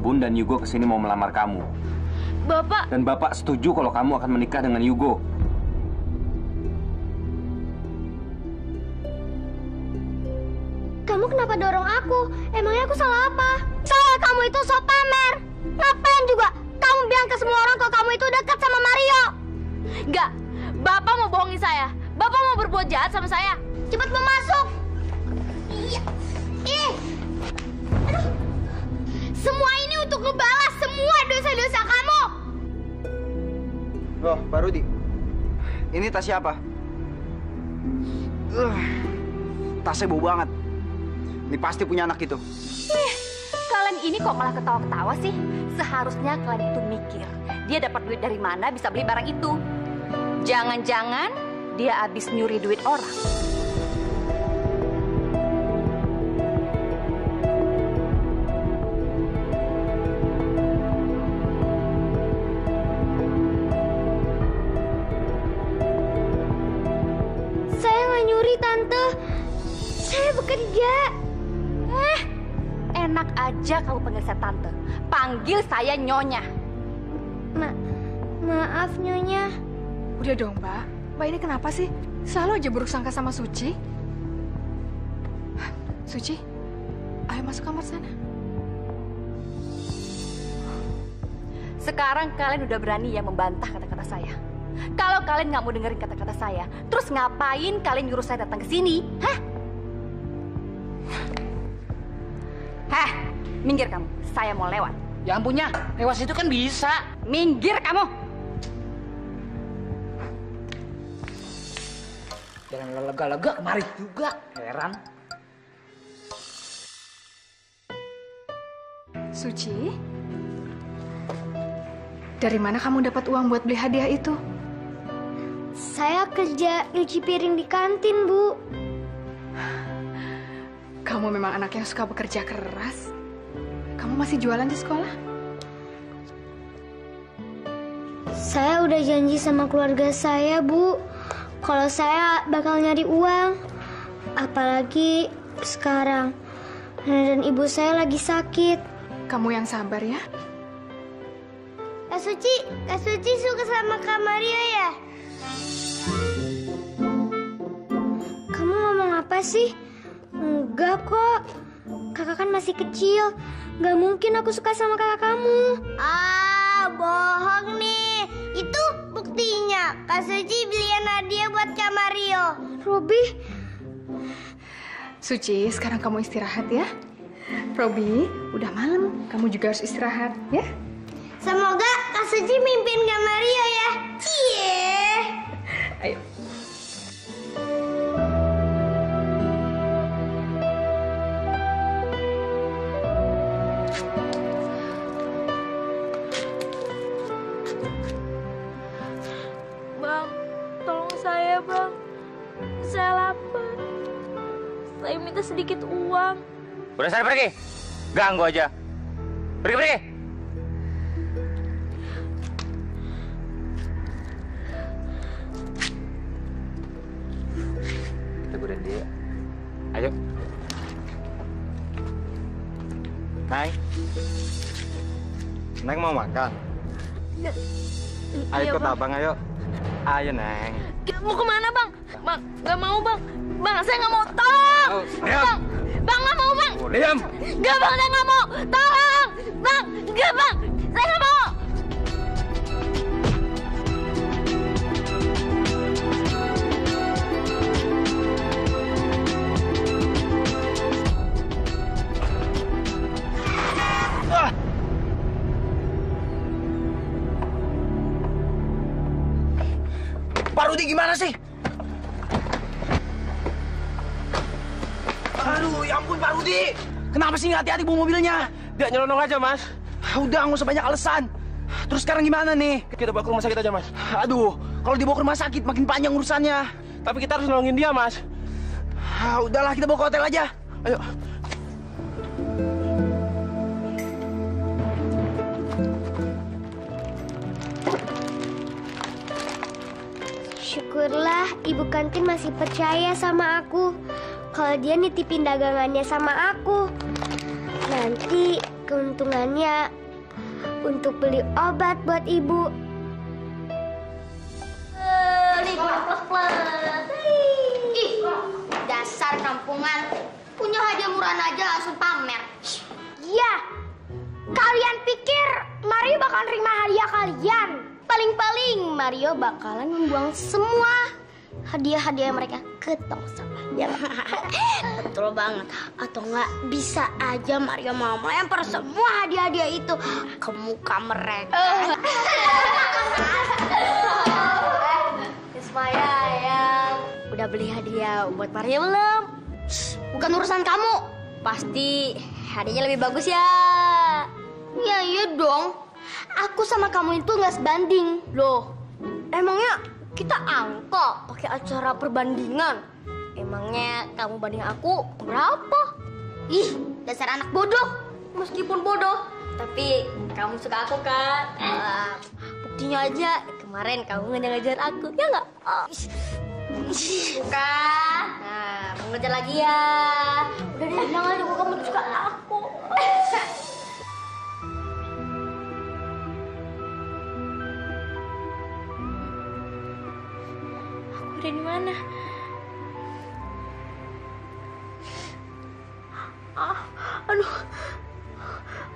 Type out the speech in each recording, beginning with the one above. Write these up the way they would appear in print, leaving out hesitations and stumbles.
Bun dan Yugo kesini mau melamar kamu. Bapak... Dan Bapak setuju kalau kamu akan menikah dengan Yugo. Kamu kenapa dorong aku? Emangnya aku salah apa? Salah kamu itu sok pamer. Ngapain juga kamu bilang ke semua orang kalau kamu itu dekat sama Mario? Enggak, Bapak mau bohongin saya. Bapak mau berbuat jahat sama saya. Cepat masuk. Iya. Aduh. Semua ini untuk ngebalas semua dosa-dosa kamu. Oh, Pak Rudi. Ini tas siapa? Tasnya bau banget. Ini pasti punya anak itu. Kalian ini kok malah ketawa-ketawa sih? Seharusnya kalian itu mikir, dia dapat duit dari mana bisa beli barang itu. Jangan-jangan dia habis nyuri duit orang. Saya nggak nyuri, Tante. Saya bekerja. Enak aja kamu panggil saya tante. Panggil saya Nyonya. Maaf, Nyonya. Udah dong, Mbak. Mbak ini kenapa sih? Selalu aja buruk sangka sama Suci. Suci, ayo masuk kamar sana. Sekarang kalian udah berani ya membantah kata-kata saya. Kalau kalian nggak mau dengerin kata-kata saya, terus ngapain kalian nyuruh saya datang ke sini? Hah? Minggir kamu. Saya mau lewat. Ya ampunnya, lewat situ kan bisa. Minggir kamu. Jangan lega-lega kemari juga. Heran. Suci, dari mana kamu dapat uang buat beli hadiah itu? Saya kerja nyuci piring di kantin, Bu. Kamu memang anak yang suka bekerja keras. Kamu masih jualan di sekolah? Saya udah janji sama keluarga saya, Bu. Kalau saya bakal nyari uang. Apalagi sekarang nenek dan ibu saya lagi sakit. Kamu yang sabar ya. Kak Suci suka sama Kak Mario ya? Kamu ngomong apa sih? Enggak kok. Kakak kan masih kecil. Gak mungkin aku suka sama kakak kamu. Bohong nih. Itu buktinya. Kak Suci beliin hadiah buat Kak Mario. Robi. Suci, sekarang kamu istirahat ya. Robi, udah malam. Kamu juga harus istirahat ya. Semoga Kak Suci mimpin Kak Mario ya. Cie. Ayo. Bang, tolong saya, Bang. Saya lapar. Saya minta sedikit uang. Udah sana pergi. Ganggu aja. Pergi. Kita godain dia. Ayo. Neng mau makan? Ayo ikut abang, ayo. Ayo, Neng. Mau kemana, Bang? Bang, nggak mau, Bang. Bang, saya nggak mau. Tolong! Bang, Bang nggak mau, Bang. Diam! Nggak, Bang, saya nggak mau. Tolong! Bang, nggak, Bang. Saya nggak mau. Pak Rudi gimana sih? Aduh, ya ampun Pak Rudi. Kenapa sih nggak hati-hati bawa mobilnya? Dia nyelonong aja, Mas. Udah, nggak usah banyak alasan. Terus sekarang gimana nih? Kita bawa ke rumah sakit aja, Mas. Aduh, kalau dibawa ke rumah sakit makin panjang urusannya. Tapi kita harus nolongin dia, Mas. Udahlah, kita bawa ke hotel aja. Ayo. Syukurlah ibu kantin masih percaya sama aku. Kalau dia nitipin dagangannya sama aku. Nanti keuntungannya untuk beli obat buat ibu. Ih, dasar kampungan. Punya hadiah murahan aja langsung pamer. Iya, kalian pikir Mario bakal nerima hadiah kalian? Paling-paling Mario bakalan membuang semua hadiah-hadiah mereka ke tong sampah. Ya, betul banget. Atau nggak bisa aja Mario mau melempar semua hadiah-hadiah itu ke muka mereka. Maya ya, udah beli hadiah buat Mario belum? Bukan urusan kamu. Pasti hadiahnya lebih bagus ya. Ya iya dong. Aku sama kamu itu nggak sebanding. Loh, emangnya kita angka pakai acara perbandingan? Emangnya kamu banding aku berapa? Ih, dasar anak bodoh. Meskipun bodoh, tapi kamu suka aku kan? Buktinya aja kemarin kamu ngejar-ngejar aku, ya nggak? Bukan. Nah, mau ngejar lagi ya. Udah deh, bilang aja kamu suka aku. Aku udah di mana? Aduh,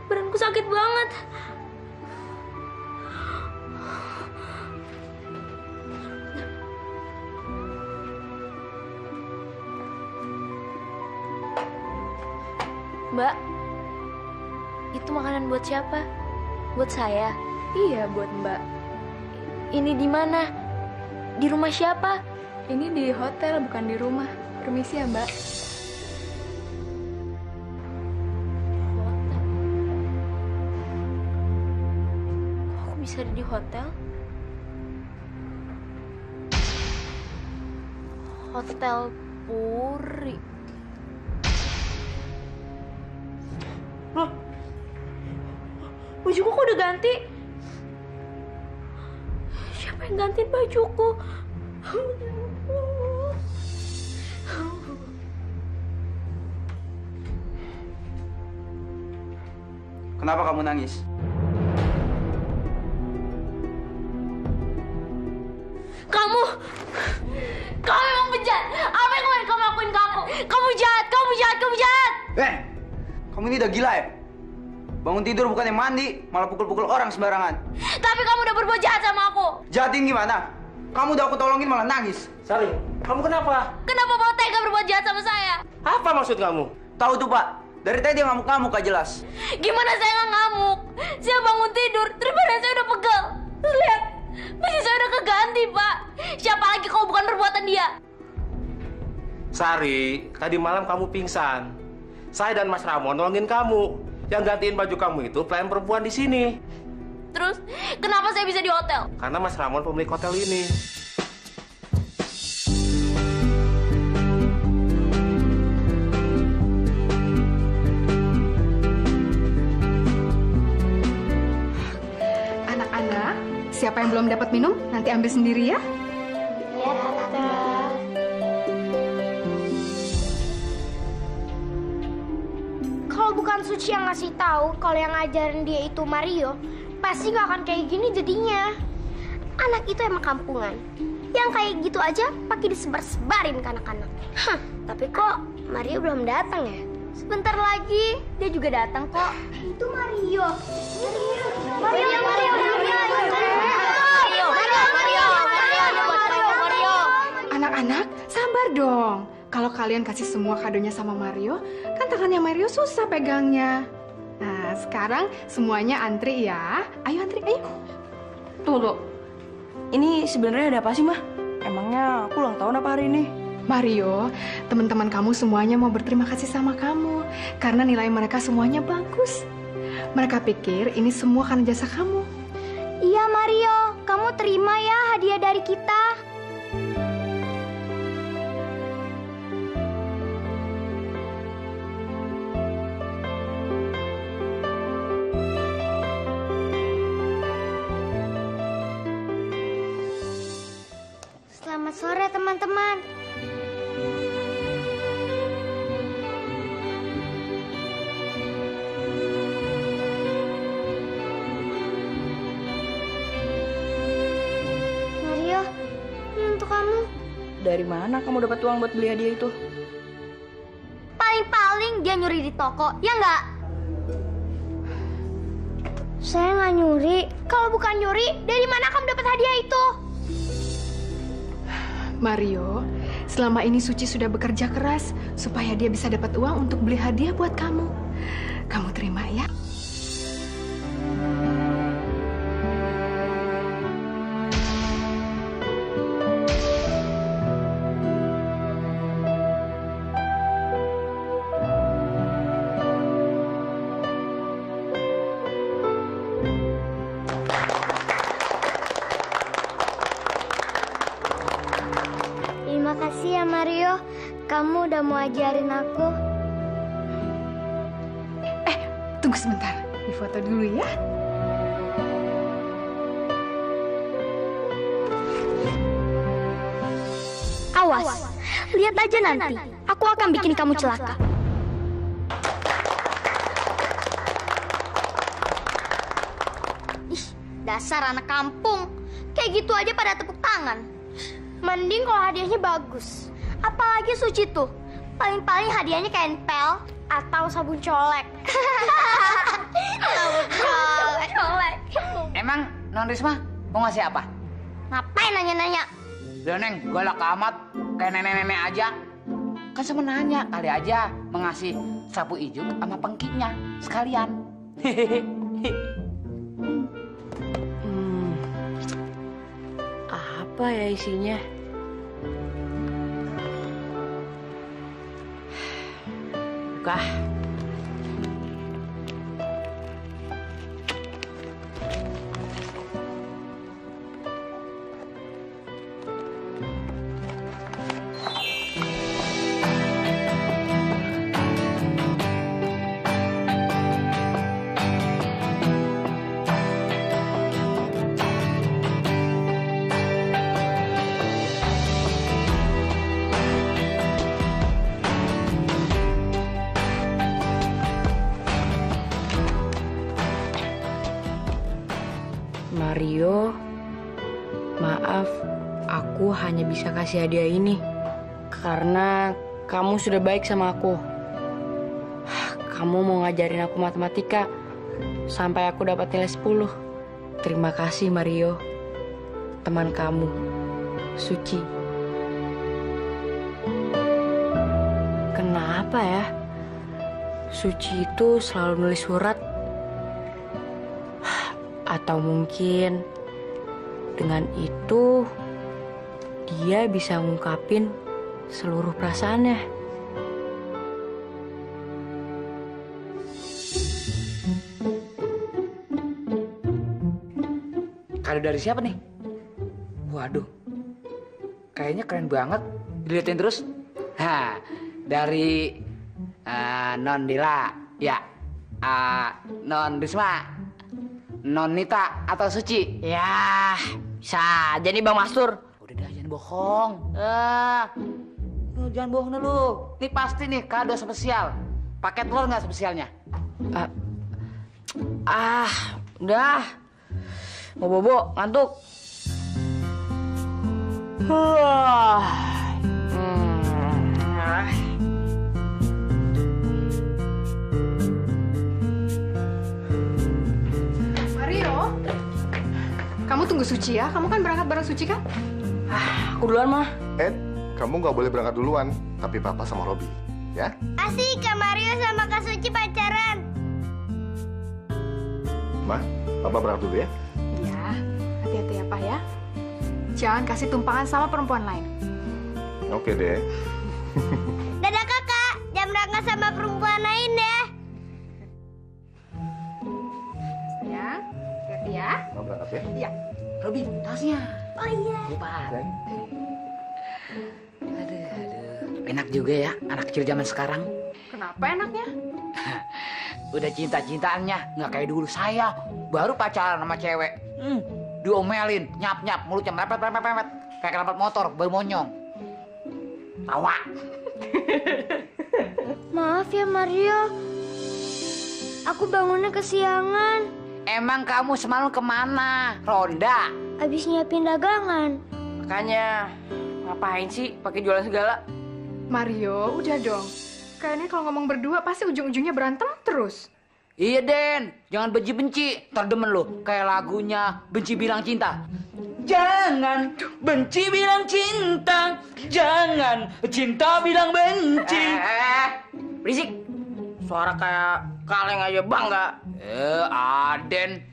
badanku sakit banget. Mbak, itu makanan buat siapa? Buat saya? Iya, buat Mbak. Ini di mana? Di rumah siapa? Ini di hotel, bukan di rumah. Permisi ya, Mbak. Kok bisa ada di hotel? Hotel Puri. Loh, bajuku kok udah ganti? Siapa yang gantiin bajuku? Kenapa kamu nangis? Kamu emang bejat. Apa yang kemarin kamu lakuin ke aku? Kamu jahat. Kamu ini udah gila ya? Bangun tidur bukannya mandi, malah pukul-pukul orang sembarangan. Tapi kamu udah berbuat jahat sama aku. Jahatin gimana? Kamu udah aku tolongin malah nangis. Sari, kamu kenapa? Kenapa mau tega berbuat jahat sama saya? Apa maksud kamu? Tahu tuh Pak, dari tadi dia ngamuk-ngamuk gak jelas. Gimana saya nggak ngamuk? Saya bangun tidur, terus badan saya udah pegel. Terus lihat, baju saya udah keganti, Pak. Siapa lagi kalau bukan perbuatan dia? Sari, tadi malam kamu pingsan. Saya dan Mas Ramon nolongin kamu. Yang gantiin baju kamu itu pelayan perempuan di sini. Terus, kenapa saya bisa di hotel? Karena Mas Ramon pemilik hotel ini. Anak-anak, siapa yang belum dapat minum, nanti ambil sendiri ya. Ya, Tante. Kalau bukan Suci yang ngasih tahu kalau yang ngajarin dia itu Mario, pasti nggak akan kayak gini jadinya. Anak itu emang kampungan. Yang kayak gitu aja pakai disebar-sebarin ke anak-anak. Hah, tapi kok Mario belum datang ya? Sebentar lagi dia juga datang kok. Itu Mario. Anak-anak, sabar dong. Kalau kalian kasih semua kadonya sama Mario, kan tangannya Mario susah pegangnya. Nah, sekarang semuanya antri ya. Ayo antri, ayo. Tunggu. Ini sebenarnya ada apa sih, Mah? Emangnya aku ulang tahun apa hari ini? Mario, teman-teman kamu semuanya mau berterima kasih sama kamu karena nilai mereka semuanya bagus. Mereka pikir ini semua karena jasa kamu. Iya Mario, kamu terima ya hadiah dari kita. Selamat sore teman-teman. dari mana kamu dapat uang buat beli hadiah itu? Paling-paling dia nyuri di toko, ya nggak? Saya nggak nyuri. Kalau bukan nyuri, dari mana kamu dapat hadiah itu? Mario, selama ini Suci sudah bekerja keras supaya dia bisa dapat uang untuk beli hadiah buat kamu. Kamu terima ya? Terima kasih ya Mario. Kamu udah mau ajarin aku. Tunggu sebentar, difoto dulu ya. Awas, lihat aja nanti. Aku akan bikin kamu celaka. Ih, dasar anak kampung. Kayak gitu aja pada tepuk tangan. Mending kalau hadiahnya bagus. Apalagi Suci tuh. Paling-paling hadiahnya kain pel atau sabun colek. Sabun colek. Emang Non Risma mau ngasih apa? Ngapain nanya-nanya? Udah Neng, galak amat. Kayak nenek-nenek aja. Kan sama nanya, kali aja mengasih sapu ijuk sama pengkinya sekalian. Apa ya isinya? Buka. Mario, maaf, aku hanya bisa kasih hadiah ini karena kamu sudah baik sama aku. Kamu mau ngajarin aku matematika sampai aku dapat nilai 10. Terima kasih Mario, teman kamu, Suci. Kenapa ya? Suci itu selalu nulis surat. Atau mungkin dengan itu dia bisa ngungkapin seluruh perasaannya. Kado dari siapa nih? Waduh, kayaknya keren banget. Dilihatin terus. Ha, dari Non Dila, ya. Non Risma, Non Nita atau Suci? Ya, bisa aja nih Bang Mastur. Udah dah, jangan bohong. Lu jangan bohong dulu. Ini pasti nih kado spesial. Pakai telur nggak spesialnya? Udah. Mau bobo, ngantuk. Mario, kamu tunggu Suci ya. Kamu kan berangkat bareng Suci kan? Aku duluan mah. Kamu nggak boleh berangkat duluan, tapi Papa sama Robi, ya? Asik, Kak Mario sama Kak Suci pacaran. Ma, Papa berangkat dulu ya. Iya, hati-hati ya Pak ya. Jangan kasih tumpangan sama perempuan lain. Oke deh. Dadah kakak, jangan berangkat sama perempuan lain deh. Sayang, hati-hati ya. Mau berangkat ya? Iya. Robi, tasnya. Oh iya. Lupa. Aduh. Enak juga ya anak kecil zaman sekarang. Kenapa enaknya? Udah cinta-cintaannya nggak kayak dulu saya. Baru pacaran sama cewek. Diomelin, nyap-nyap, mulutnya mepet-mepet. Kayak knalpot motor, baru monyong. Tawa. Maaf ya Mario. Aku bangunnya kesiangan. Emang kamu semalam kemana? Ronda? Abis nyiapin dagangan. Makanya Ngapain sih pakai jualan segala? Mario, udah dong. Kayaknya kalau ngomong berdua pasti ujung-ujungnya berantem terus. Iya Den, jangan benci-benci. Terdemen lo kayak lagunya Benci Bilang Cinta. Jangan benci bilang cinta, jangan cinta bilang benci. Berisik. Suara kayak kaleng aja bangga. Aden.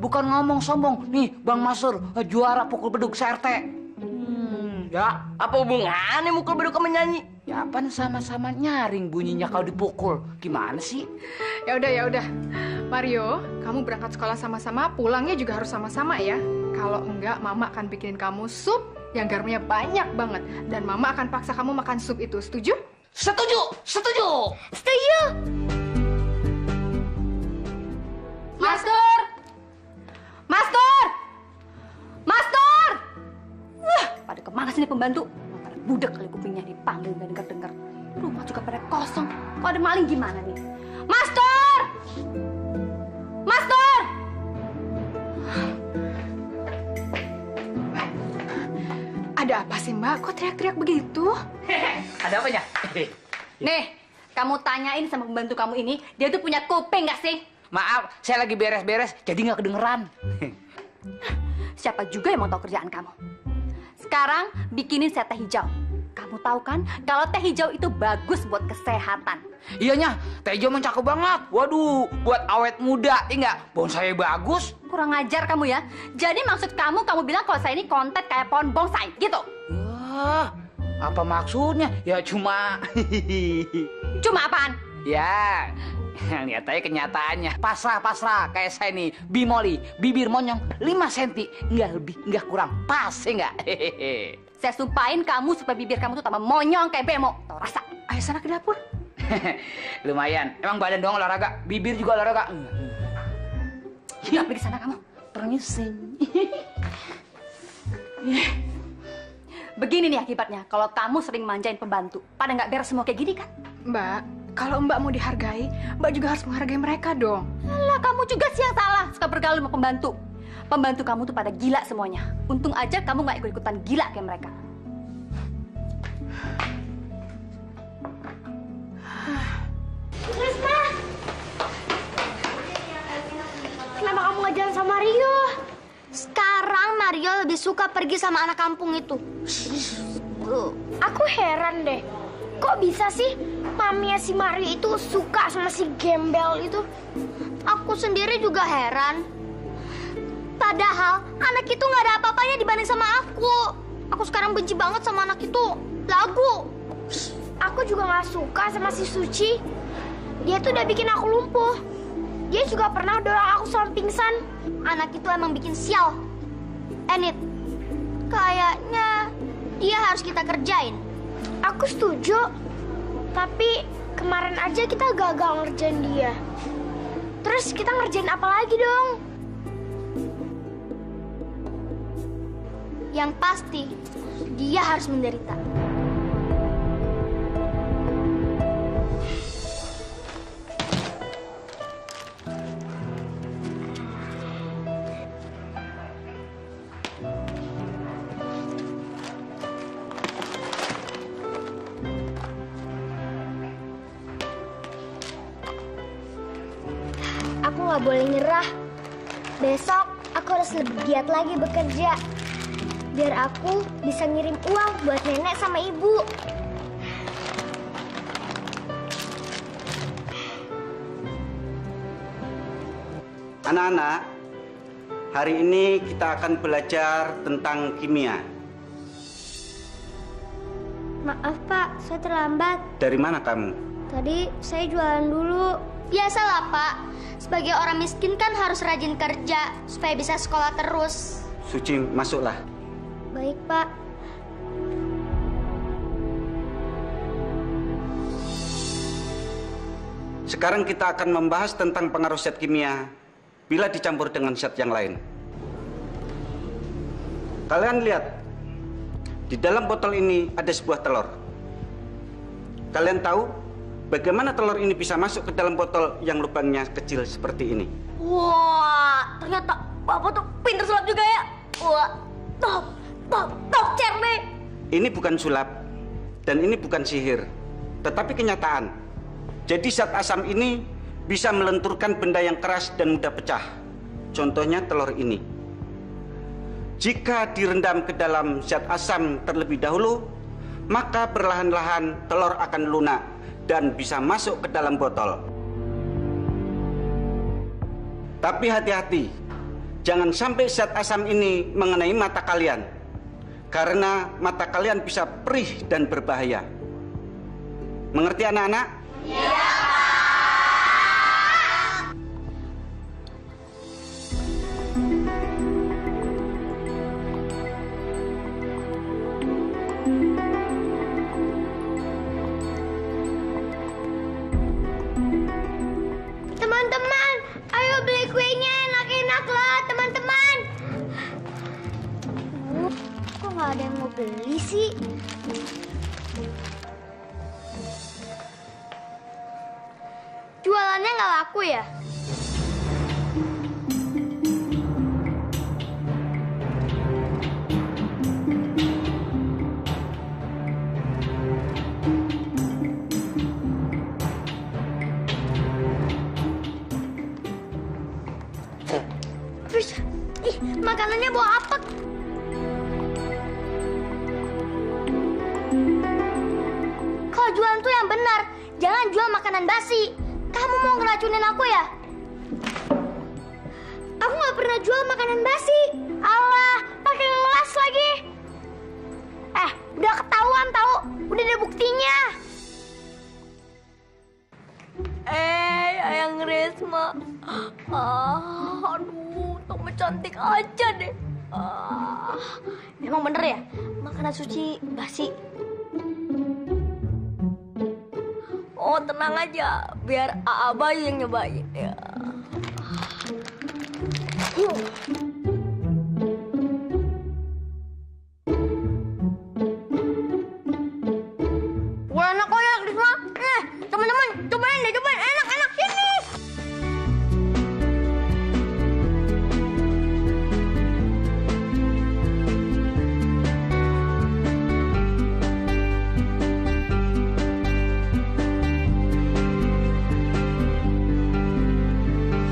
Bukan ngomong sombong. Nih, Bang Masur, juara pukul beduk CRT. Ya, apa hubungannya mukul beduk sama nyanyi? Ya apaan sama-sama nyaring bunyinya kalau dipukul. Gimana sih? Ya udah. Mario, kamu berangkat sekolah sama-sama, pulangnya juga harus sama-sama ya. Kalau enggak, Mama akan bikinin kamu sup yang garamnya banyak banget. Dan Mama akan paksa kamu makan sup itu. Setuju? Setuju. Setuju. Master! Pada kemana sih nih pembantu? Pada budak kali kupingnya dipanggil nggak dengar-dengar. Rumah juga pada kosong. Kalau ada maling gimana nih? Master! Ada apa sih Mbak? Kok teriak-teriak begitu? Ada apanya? Nih, kamu tanyain sama pembantu kamu ini, dia tuh punya kuping nggak sih? Maaf, saya lagi beres-beres, jadi nggak kedengeran. Siapa juga yang mau tahu kerjaan kamu? Sekarang bikinin saya teh hijau. Kamu tahu kan kalau teh hijau itu bagus buat kesehatan. Iyanya, teh hijau cakep banget. Waduh, buat awet muda, enggak? Bonsai bagus. Kurang ajar kamu ya. Jadi maksud kamu bilang kalau saya ini kontet kayak pohon bonsai gitu? Wah, apa maksudnya? Ya cuma... Cuma apaan? Ya, lihat aja kenyataannya. Pasrah kayak saya nih. Bimoli, bibir monyong 5 cm. Enggak lebih, enggak kurang. Pas, enggak? Saya sumpahin kamu supaya bibir kamu tuh tambah monyong kayak bemo. Tahu rasa? Ayo sana ke dapur. Lumayan. Emang badan doang olahraga, bibir juga olahraga. Ya, pergi sana kamu. Permisi. Begini nih akibatnya kalau kamu sering manjain pembantu. Pada nggak beres semua kayak gini kan? Mbak, kalau Mbak mau dihargai, Mbak juga harus menghargai mereka dong. Alah, kamu juga sih yang salah suka bergaul sama pembantu. Pembantu kamu tuh pada gila semuanya. Untung aja kamu nggak ikut-ikutan gila kayak mereka. Trisna! Kenapa kamu nggak jalan sama Mario? Sekarang Mario lebih suka pergi sama anak kampung itu. Aku heran deh. Kok bisa sih maminya si Mario itu suka sama si gembel itu? Aku sendiri juga heran. Padahal anak itu nggak ada apa-apanya dibanding sama aku. Aku sekarang benci banget sama anak itu. Lagu. Aku juga nggak suka sama si Suci. Dia tuh udah bikin aku lumpuh. Dia juga pernah dorong aku sampai pingsan. Anak itu emang bikin sial. Enid, kayaknya dia harus kita kerjain. Aku setuju. Tapi kemarin aja kita gagal ngerjain dia. Terus kita ngerjain apa lagi dong? Yang pasti, dia harus menderita. Aku nggak boleh nyerah. Besok aku harus lebih giat lagi bekerja. Biar aku bisa ngirim uang buat nenek sama ibu. Anak-anak, hari ini kita akan belajar tentang kimia. Maaf Pak, saya terlambat. Dari mana kamu? Tadi saya jualan dulu. Biasalah Pak, sebagai orang miskin kan harus rajin kerja supaya bisa sekolah terus. Suci, masuklah. Baik Pak. Sekarang kita akan membahas tentang pengaruh zat kimia bila dicampur dengan zat yang lain. Kalian lihat, di dalam botol ini ada sebuah telur. Kalian tahu bagaimana telur ini bisa masuk ke dalam botol yang lubangnya kecil seperti ini? Wah, ternyata Bapak tuh pinter sulap juga ya. Wah, top, Cerme. Ini bukan sulap dan ini bukan sihir, tetapi kenyataan. Jadi zat asam ini bisa melenturkan benda yang keras dan mudah pecah. Contohnya telur ini. Jika direndam ke dalam zat asam terlebih dahulu, maka perlahan-lahan telur akan lunak dan bisa masuk ke dalam botol. Tapi hati-hati, jangan sampai zat asam ini mengenai mata kalian, karena mata kalian bisa perih dan berbahaya. Mengerti anak-anak? Iya. Teman-teman, ayo beli kuenya, enak-enak lah teman-teman. Kok nggak ada yang mau beli sih? Jualannya nggak laku ya? Terus, makanannya bau apek. Kalau jualan tuh yang benar, jangan jual makanan basi. Kamu mau ngeracunin aku ya? Aku nggak pernah jual makanan basi. Allah, pakai ngelas lagi. Udah ketahuan tahu, udah ada buktinya. Ayang Resma. Aduh, tambah cantik aja deh. Memang bener ya, makanan suci basi. Oh, tenang aja, biar Aa Bayu yang nyobain ya. Wah, enak kok ya, Risma. Teman-teman, cobain deh, cobain. Enak-enak, sini.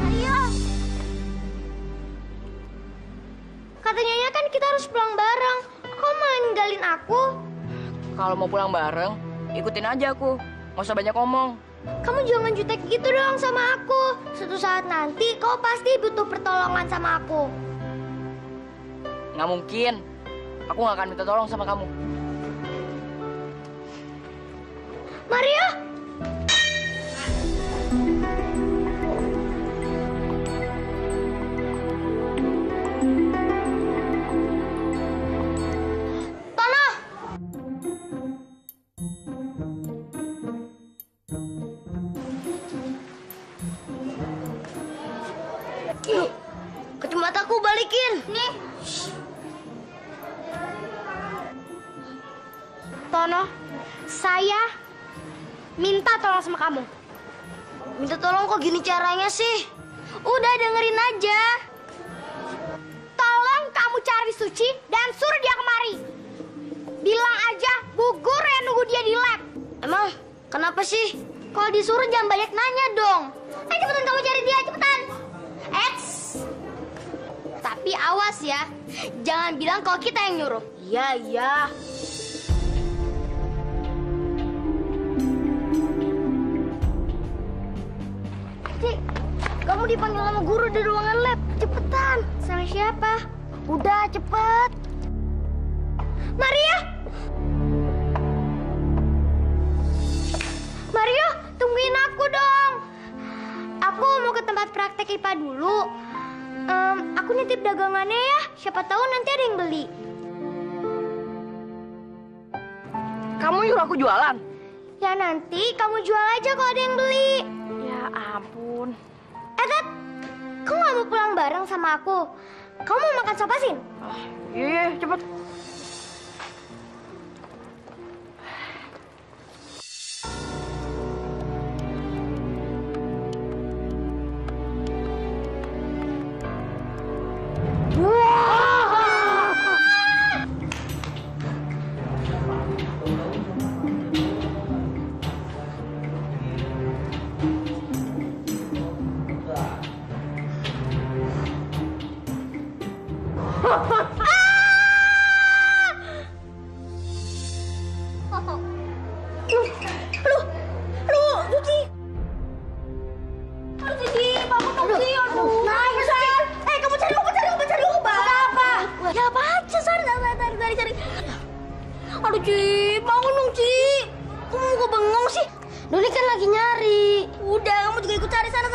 Ayo. Katanya kan kita harus pulang bareng. Kok malah ninggalin aku? Kalau mau pulang bareng, ikutin aja aku. Nggak usah banyak ngomong. Kamu jangan jutek gitu dong sama aku. Suatu saat nanti kau pasti butuh pertolongan sama aku. Nggak mungkin. Aku nggak akan minta tolong sama kamu. Mario! Tono! Kacamataku balikin. Nih. Tono, saya minta tolong sama kamu. Minta tolong kok gini caranya sih? Udah dengerin aja. Tolong kamu cari Suci dan suruh dia kemari. Bilang aja Bu Guru yang nunggu dia di lab. Emang kenapa sih? Kalau disuruh jangan banyak nanya dong. Ayo cepetan kamu cari dia, cepetan. Tapi awas ya, jangan bilang kalau kita yang nyuruh. Iya, iya. Cik, kamu dipanggil sama guru di ruangan lab. Cepetan. Sama siapa? Udah, cepet. Maria! Mario, tungguin aku dong. Aku mau ke tempat praktek IPA dulu. Aku nitip dagangannya ya. Siapa tahu nanti ada yang beli. Kamu nyuruh aku jualan? Ya nanti kamu jual aja kalau ada yang beli. Ya ampun. Tet, kamu gak mau pulang bareng sama aku? Kamu mau makan sop asin? Iya, cepet. Suci. Aduh, Suci, bangun dong, Suci. Aduh, San. Kamu cari dulu, apa? Ya, apaan sih, San? Cari. Aduh, Ci, bangun dong, Ci. Kamu kok bengong sih? Doni kan lagi nyari. Udah, kamu juga ikut cari sana.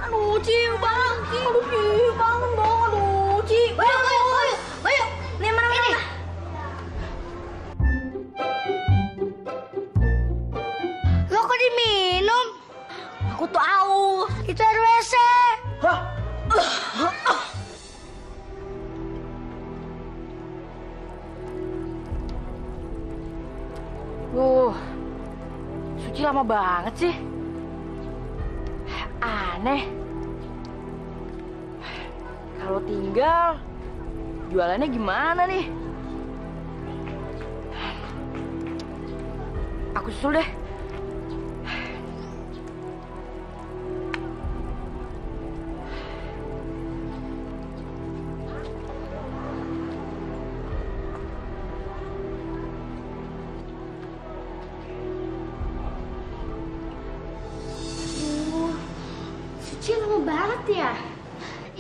Aduh, Ci, bangun, Ci. Aduh, Ci, bangun dong. Aduh, Ci. Ayo. Nih, mana? Lo kok diminum? Aku tuh aus. Itu air WC. Hah? Suci lama banget sih. Aneh. Kalau tinggal, jualannya gimana nih? Aku susul deh. Suci lama banget ya?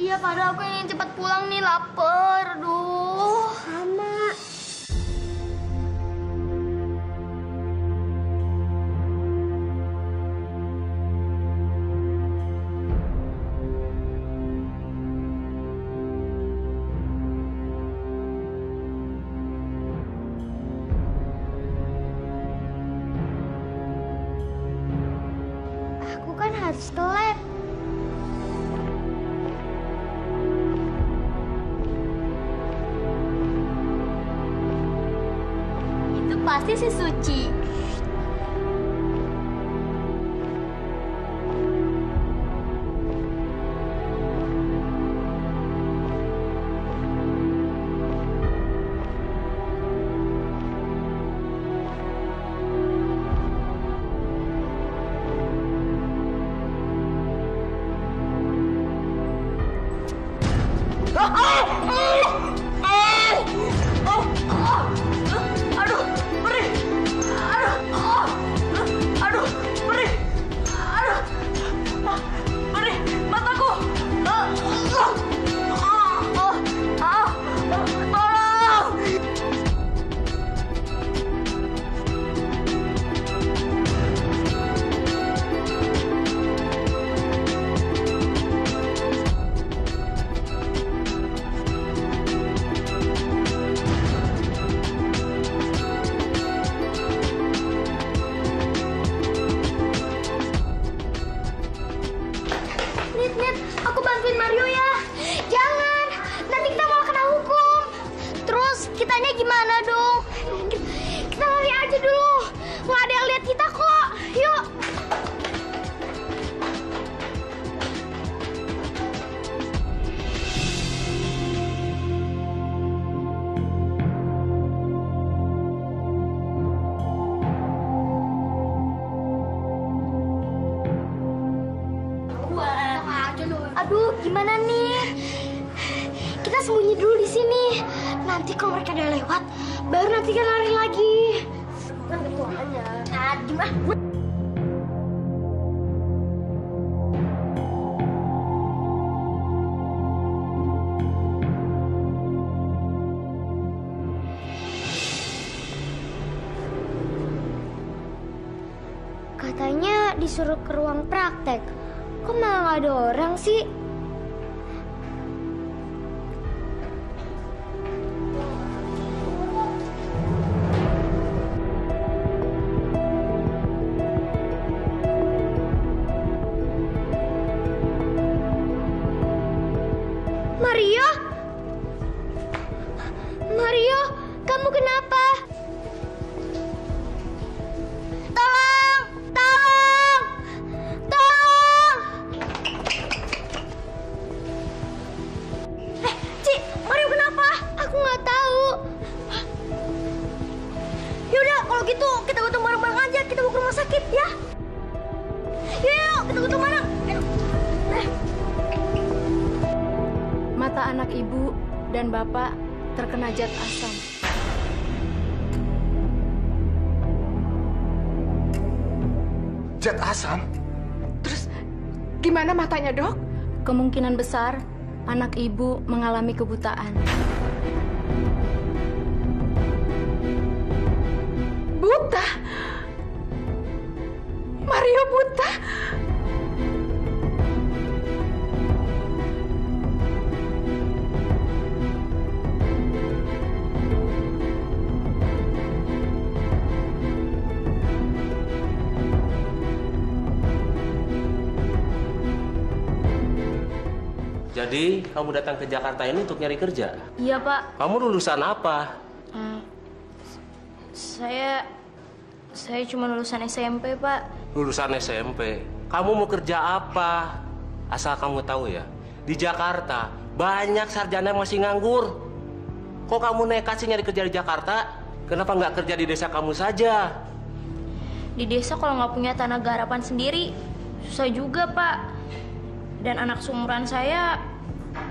Iya, padahal aku ingin cepat pulang nih, lapar. Aduh. Sama. Aku kan harus ke lab. Itu pasti si Suci. Nit, aku bantuin Mario ya. Jangan, nanti kita malah kena hukum. Terus kitanya gimana dong? Kita lari aja dulu. Nggak ada yang lihat kita kok. Yuk. Aduh, gimana nih? Kita sembunyi dulu di sini. Nanti kalau mereka udah lewat, baru nanti kita lari lagi. Kan ketuanya. Ah, gimana? Katanya disuruh ke ruang praktek. Kok malah nggak ada orang sih? Mario? Mario, kamu kenapa? Tolong! Tolong! Tolong! Ci, Mario kenapa? Aku nggak tahu. Yaudah, kalau gitu kita gotong bareng-bareng aja. Kita bawa ke rumah sakit, ya? Yuk, kita gotong bareng. Mata anak ibu dan Bapak terkena zat asam. Zat asam? Terus gimana matanya, Dok? Kemungkinan besar anak ibu mengalami kebutaan. Buta? Mario buta? Jadi, kamu datang ke Jakarta ini untuk nyari kerja? Iya, Pak. Kamu lulusan apa? Saya cuma lulusan SMP, Pak. Lulusan SMP. Kamu mau kerja apa? Asal kamu tahu ya, di Jakarta banyak sarjana yang masih nganggur. Kok kamu nekat sih nyari kerja di Jakarta? Kenapa nggak kerja di desa kamu saja? Di desa kalau nggak punya tanah garapan sendiri, susah juga, Pak. Dan anak seumuran saya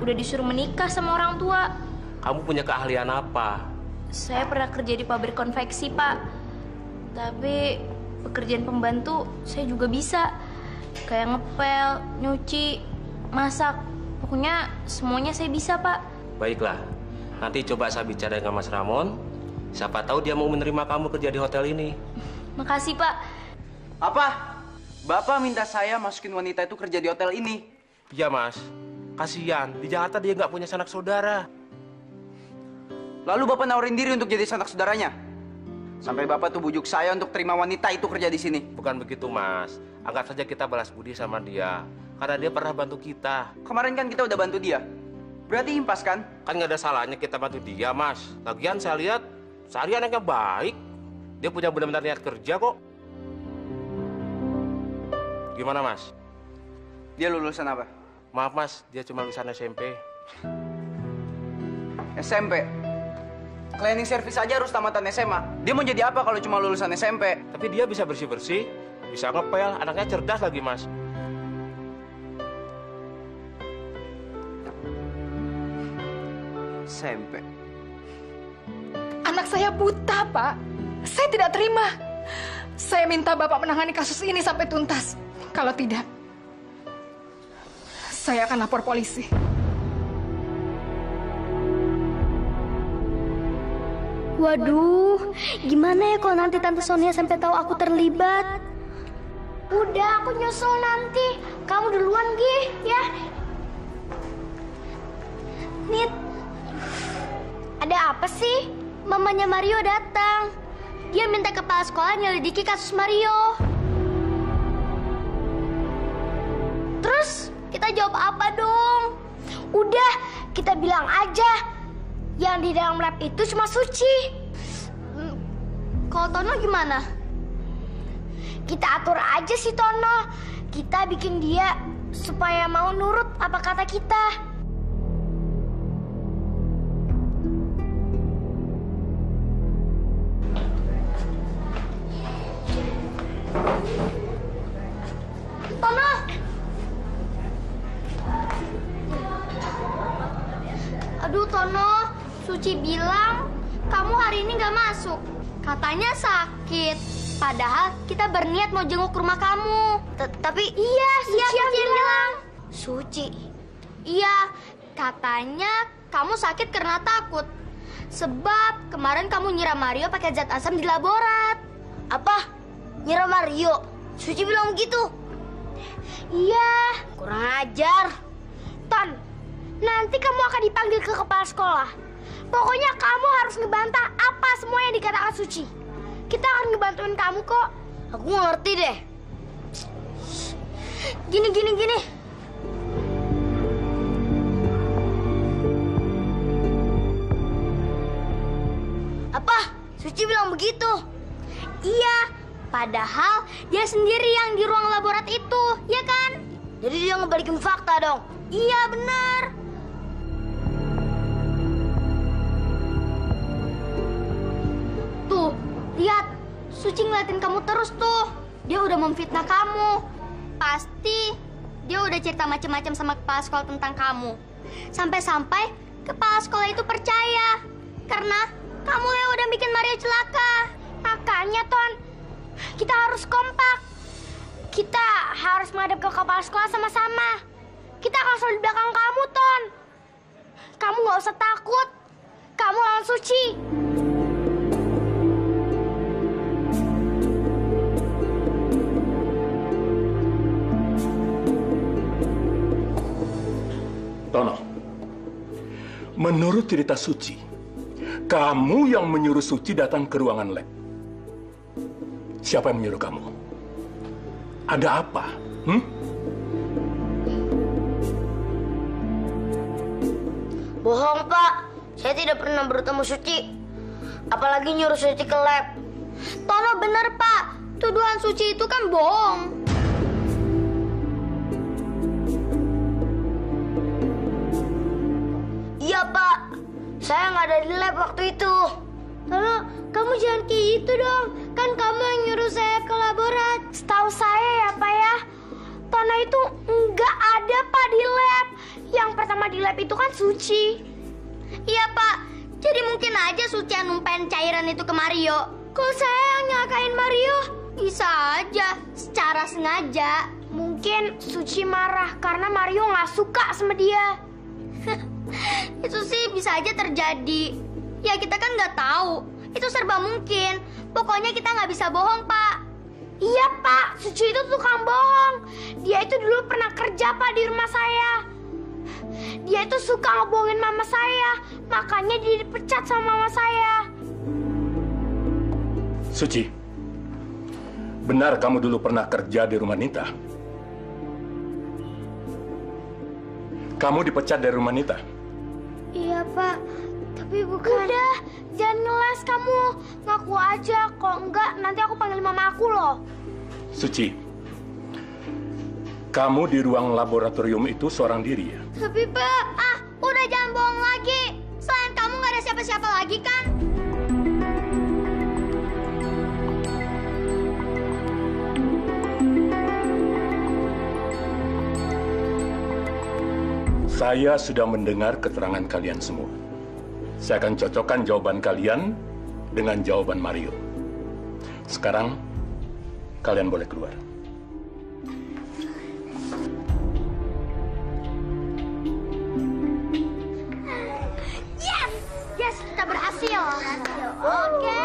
udah disuruh menikah sama orang tua. Kamu punya keahlian apa? Saya pernah kerja di pabrik konveksi, Pak. Tapi pekerjaan pembantu saya juga bisa. Kayak ngepel, nyuci, masak. Pokoknya semuanya saya bisa, Pak. Baiklah, nanti coba saya bicara dengan Mas Ramon. Siapa tahu dia mau menerima kamu kerja di hotel ini. Makasih, Pak. Apa? Bapak minta saya masukin wanita itu kerja di hotel ini. Iya, Mas. Kasihan, di Jakarta dia nggak punya sanak saudara. Lalu Bapak nawarin diri untuk jadi sanak saudaranya? Sampai Bapak tuh bujuk saya untuk terima wanita itu kerja di sini. Bukan begitu, Mas. Anggap saja kita balas budi sama dia. Karena dia pernah bantu kita. Kemarin kan kita udah bantu dia. Berarti impas kan? Kan nggak ada salahnya kita bantu dia, Mas. Lagian saya lihat Sari anaknya baik. Dia punya benar-benar niat kerja kok. Gimana, Mas? Dia lulusan apa? Maaf, Mas. Dia cuma lulusan SMP. SMP? Cleaning service aja harus tamatan SMA. Dia mau jadi apa kalau cuma lulusan SMP? Tapi dia bisa bersih-bersih, bisa ngepel, anaknya cerdas lagi, Mas. SMP. Anak saya buta, Pak. Saya tidak terima. Saya minta Bapak menangani kasus ini sampai tuntas. Kalau tidak, saya akan lapor polisi. Waduh, gimana ya kalau nanti Tante Sonia sampai tahu aku terlibat? Udah, aku nyusul nanti. Kamu duluan, Gi, ya. Nit, ada apa sih? Mamanya Mario datang. Dia minta kepala sekolah nyelidiki kasus Mario. Terus, kita jawab apa dong? Udah, kita bilang aja. Yang di dalam lab itu cuma Suci. Kalau Tono gimana? Kita atur aja si Tono. Kita bikin dia supaya mau nurut apa kata kita. Tono! Aduh, Tono. Suci bilang kamu hari ini nggak masuk. Katanya sakit. Padahal kita berniat mau jenguk ke rumah kamu. Tapi iya, Suci yang bilang. Suci. Iya, katanya kamu sakit karena takut. Sebab kemarin kamu nyiram Mario pakai zat asam di laborat. Apa? Nyiram Mario? Suci bilang begitu. Iya. Kurang ajar. Ton, nanti kamu akan dipanggil ke kepala sekolah. Pokoknya kamu harus ngebantah apa semua yang dikatakan Suci. Kita akan ngebantuin kamu kok. Aku nggak ngerti deh. Gini. Apa? Suci bilang begitu? Iya. Padahal dia sendiri yang di ruang laborat itu, ya kan? Jadi dia ngebalikin fakta dong. Iya, benar. Tuh, lihat. Suci ngeliatin kamu terus tuh. Dia udah memfitnah kamu. Pasti dia udah cerita macam-macam sama kepala sekolah tentang kamu. Sampai-sampai kepala sekolah itu percaya. Karena kamu yang udah bikin Mario celaka. Makanya, Ton, kita harus kompak. Kita harus menghadap ke kepala sekolah sama-sama. Kita akan selalu di belakang kamu, Ton. Kamu nggak usah takut. Kamu lawan Suci. Tono, menurut cerita Suci, kamu yang menyuruh Suci datang ke ruangan lab. Siapa yang menyuruh kamu? Ada apa? Bohong, Pak. Saya tidak pernah bertemu Suci. Apalagi nyuruh Suci ke lab. Tono bener, Pak. Tuduhan Suci itu kan bohong. Iya, Pak. Saya nggak ada di lab waktu itu. Tono, kamu jangan kayak gitu dong. Kan kamu yang nyuruh saya ke laborat. Setahu saya ya, Pak ya. Tono itu nggak ada, Pak, di lab. Yang pertama di lab itu kan Suci. Iya, Pak. Jadi mungkin aja Suci yang numpain cairan itu ke Mario. Kalau saya yang nyakain Mario, bisa aja secara sengaja. Mungkin Suci marah karena Mario nggak suka sama dia. Itu sih bisa aja terjadi. Ya kita kan nggak tahu. Itu serba mungkin. Pokoknya kita nggak bisa bohong, Pak. Iya, Pak. Suci itu tukang bohong. Dia itu dulu pernah kerja, Pak, di rumah saya. Dia itu suka ngebohongin mama saya. Makanya dia dipecat sama mama saya. Suci, benar kamu dulu pernah kerja di rumah Nita? Kamu dipecat dari rumah Nita? Iya, Pak. Tapi bukan. Udah, jangan ngeles kamu. Ngaku aja. Kalau enggak, nanti aku panggil mama aku loh. Suci, kamu di ruang laboratorium itu seorang diri ya? Tapi, Pak, udah jangan bohong lagi. Selain kamu nggak ada siapa-siapa lagi kan? Saya sudah mendengar keterangan kalian semua. Saya akan cocokkan jawaban kalian dengan jawaban Mario. Sekarang, kalian boleh keluar. Yes! Yes, kita berhasil. Oke.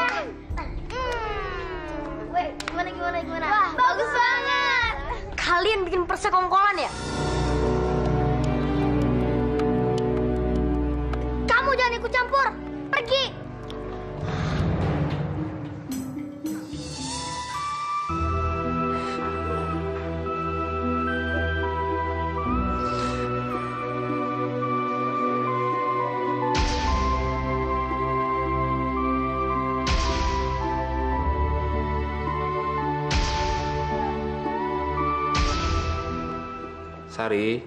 Wait, gimana? Wah, bagus banget. Kalian bikin persekongkolan ya? Kamu jangan ikut campur. Pergi. Sari,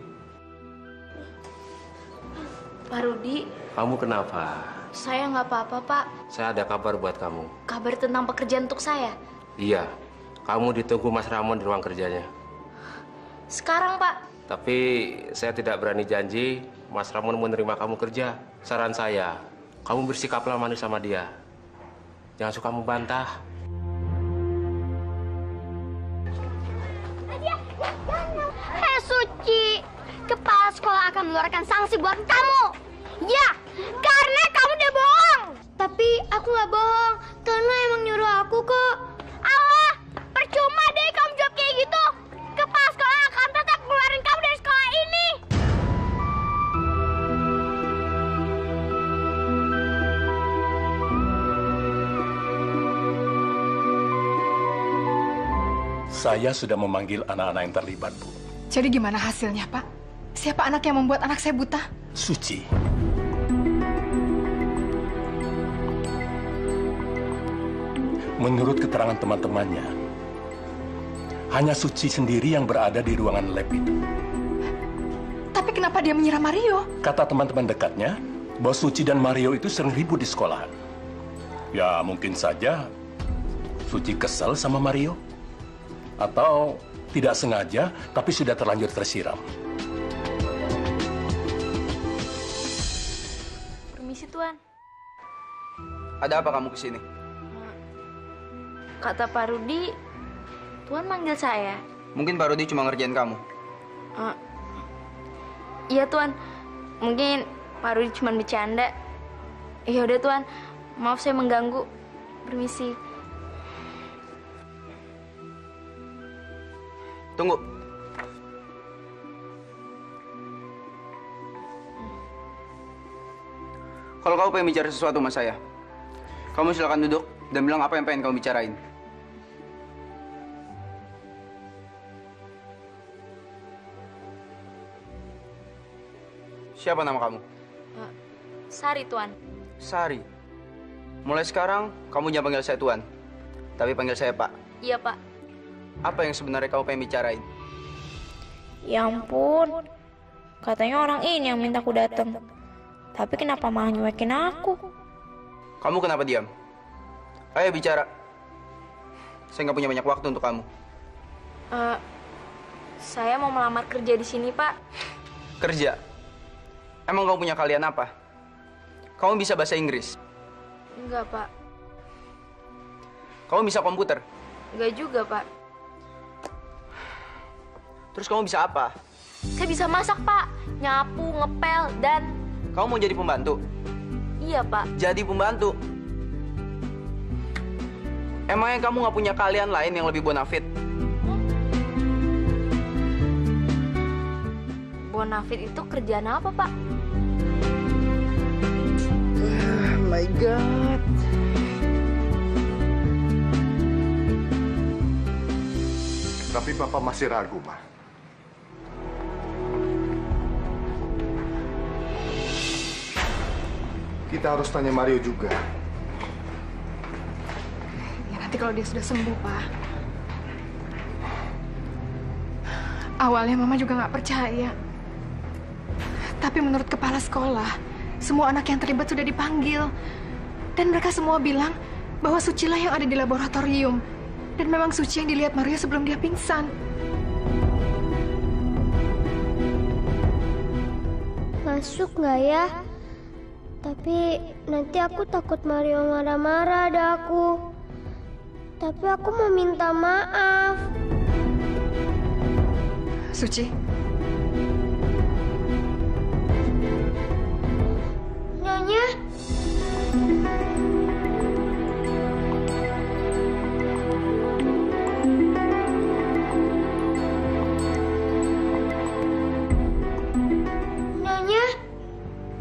Pak Rudi, kamu kenapa? saya nggak apa-apa, Pak. Saya ada kabar buat kamu. Kabar tentang pekerjaan untuk saya. Iya, kamu ditunggu Mas Ramon di ruang kerjanya. Sekarang, Pak. Tapi saya tidak berani janji Mas Ramon menerima kamu kerja. Saran saya, kamu bersikaplah manis sama dia. Jangan suka membantah. Hei Suci, kepala sekolah akan mengeluarkan sanksi buat kamu. Ya, karena kamu udah bohong. Tapi aku nggak bohong. Tono emang nyuruh aku kok. Allah, percuma deh kamu jawab kayak gitu. Kepala sekolah akan tetap keluarin kamu dari sekolah ini. Saya sudah memanggil anak-anak yang terlibat, Bu. Jadi gimana hasilnya, Pak? Siapa anak yang membuat anak saya buta? Suci. Menurut keterangan teman-temannya, hanya Suci sendiri yang berada di ruangan lab itu. Tapi kenapa dia menyiram Mario? Kata teman-teman dekatnya, bahwa Suci dan Mario itu sering ribut di sekolahan. Ya, mungkin saja Suci kesal sama Mario. Atau tidak sengaja, tapi sudah terlanjur tersiram. Permisi, Tuan. Ada apa kamu kesini? Kata Pak Rudi, Tuan manggil saya. Mungkin Pak Rudi cuma ngerjain kamu. Iya, Tuan. Mungkin Pak Rudi cuma bercanda. Ya udah, Tuan. Maaf saya mengganggu. Permisi. Tunggu. Kalau kamu pengen bicara sesuatu sama saya, kamu silakan duduk dan bilang apa yang pengen kamu bicarain. Siapa nama kamu? Sari, Tuan. Sari. Mulai sekarang, kamu jangan panggil saya Tuan, tapi panggil saya Pak. Iya, Pak. Apa yang sebenarnya kamu pengen bicarain? Ya ampun. Katanya orang ini yang minta aku datang. Tapi kenapa malah nyuekin aku? Kamu kenapa diam? Ayo bicara. Saya nggak punya banyak waktu untuk kamu. Saya mau melamar kerja di sini, Pak. Kerja? Emang kamu punya kalian apa? Kamu bisa bahasa Inggris? Enggak, Pak. Kamu bisa komputer? Enggak juga, Pak. Terus kamu bisa apa? Saya bisa masak, Pak. Nyapu, ngepel, dan... Kamu mau jadi pembantu? Iya, Pak. Jadi pembantu? Emangnya kamu nggak punya kalian lain yang lebih bonafit? Bonafit itu kerjaan apa, Pak? My God. Tapi Papa masih ragu, Ma. Kita harus tanya Mario juga. Ya nanti kalau dia sudah sembuh, Pak. Awalnya Mama juga nggak percaya. Tapi menurut kepala sekolah, semua anak yang terlibat sudah dipanggil. Dan mereka semua bilang bahwa Sucilah yang ada di laboratorium. Dan memang Suci yang dilihat Mario sebelum dia pingsan. Masuk nggak ya? Tapi nanti aku takut Mario marah-marah ada aku. Tapi aku mau minta maaf. Suci. Nyonya. Nyonya.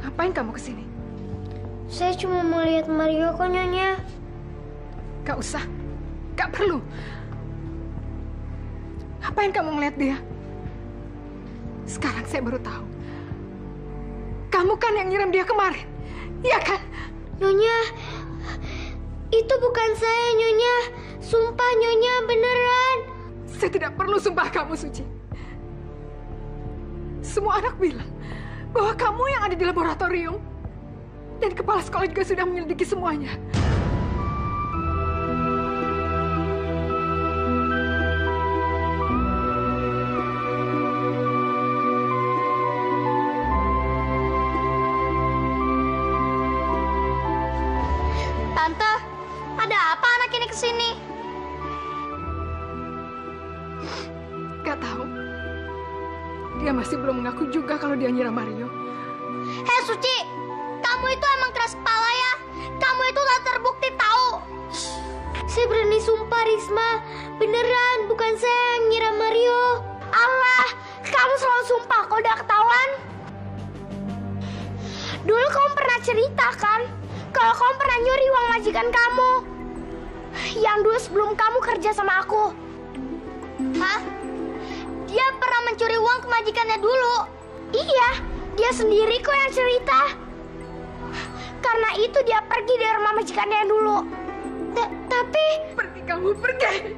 Ngapain kamu kesini? Saya cuma mau lihat Mario kok, Nyonya. Gak usah. Gak perlu. Ngapain kamu ngeliat dia? Sekarang saya baru tahu. Kamu kan yang nyiram dia kemarin. Iya kan? Nyonya, itu bukan saya, Nyonya. Sumpah, Nyonya, beneran. Saya tidak perlu sumpah kamu, Suci. Semua anak bilang bahwa kamu yang ada di laboratorium. Dan kepala sekolah juga sudah menyelidiki semuanya. Tante, ada apa anak ini kesini? Gak tahu. Dia masih belum mengaku juga kalau dia nyiram Mario. Hei Suci, kamu itu emang keras kepala ya? Kamu itu tak terbukti tahu. Saya berani sumpah, Risma. Beneran, bukan saya yang nyiram Mario. Allah, kamu selalu sumpah kalau udah ketahuan. Dulu kamu pernah cerita kan? Kalau kamu pernah nyuri uang majikan kamu. Yang dulu sebelum kamu kerja sama aku. Hah? Dia pernah mencuri uang ke majikannya dulu. Iya, dia sendiri kok yang cerita. Karena itu dia pergi dari rumah majikannya dulu. Tapi... Pergi kamu, pergi!